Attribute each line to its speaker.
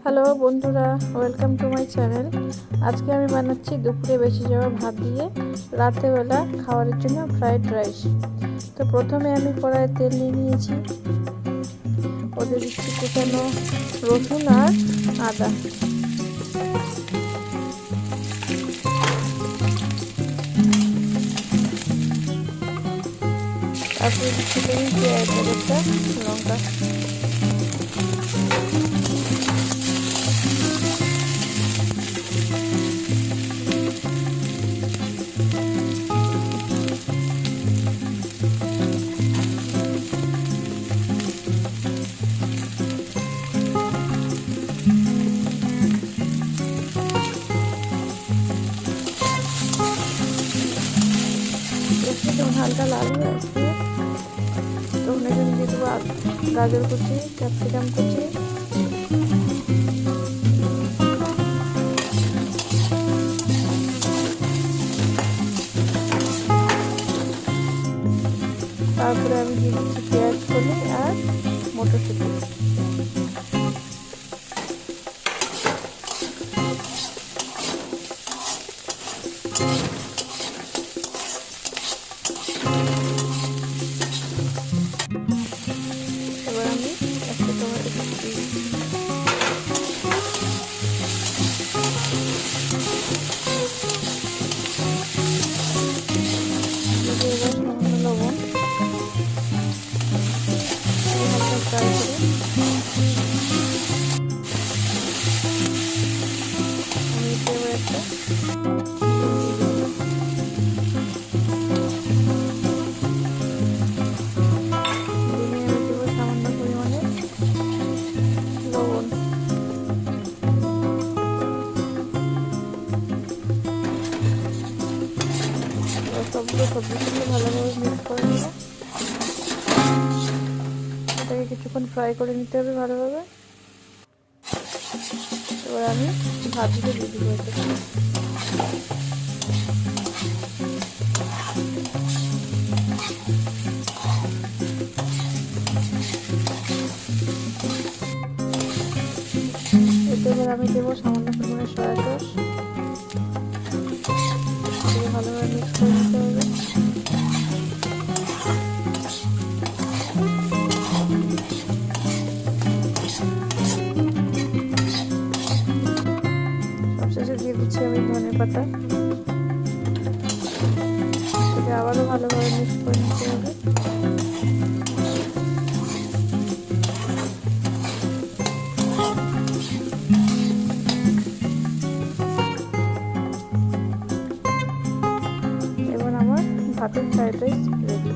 Speaker 1: Hello বন্ধুরা, welcome to my channel. আজকে আমি বানাচ্ছি দুপুরে বেঁচে যাওয়া ভাত দিয়ে রাতেরবেলা খাওয়ার জন্য ফ্রাইড রাইস। তো প্রথমে আমি কড়াইয়ে তেল নিয়ে নিয়েছি, ওতে দিচ্ছি কুচানো রসুন আর আদা। তারপরে দিচ্ছি পেঁয়াজ আর একটা লঙ্কা। যখন হালকা লাল হয়ে আসবে তখন এখানে দিয়ে দেবো গাজর কুচি, ক্যাপসিকাম কুচি, তারপরে আমি দিয়ে দিচ্ছি পেঁয়াজ কলি আর মটরশুঁটি। এবার আমি একটা টমেটো কুচি এবার সামান্য লবণ হালকা ফ্রাই করে আমি এবার একটা সবগুলো সবজিগুলো ভালোভাবে মিক্স করে নেব। এটাকে কিছুক্ষণ ফ্রাই করে নিতে হবে ভালোভাবে। এবার আমি ভাতগুলো দিয়ে দিব এতে। এবার আমি দেবো সামান্য পরিমাণে সয়া সস, ভালোভাবে মিক্স করে নিতে হবে। সবশেষে দিয়ে দিচ্ছি আমি ধনে পাতা, এটাকে আবারও ভালোভাবে মিক্স করে নিতে হবে। এবার আমার ভাতের ফ্রাইড রাইস রেডি।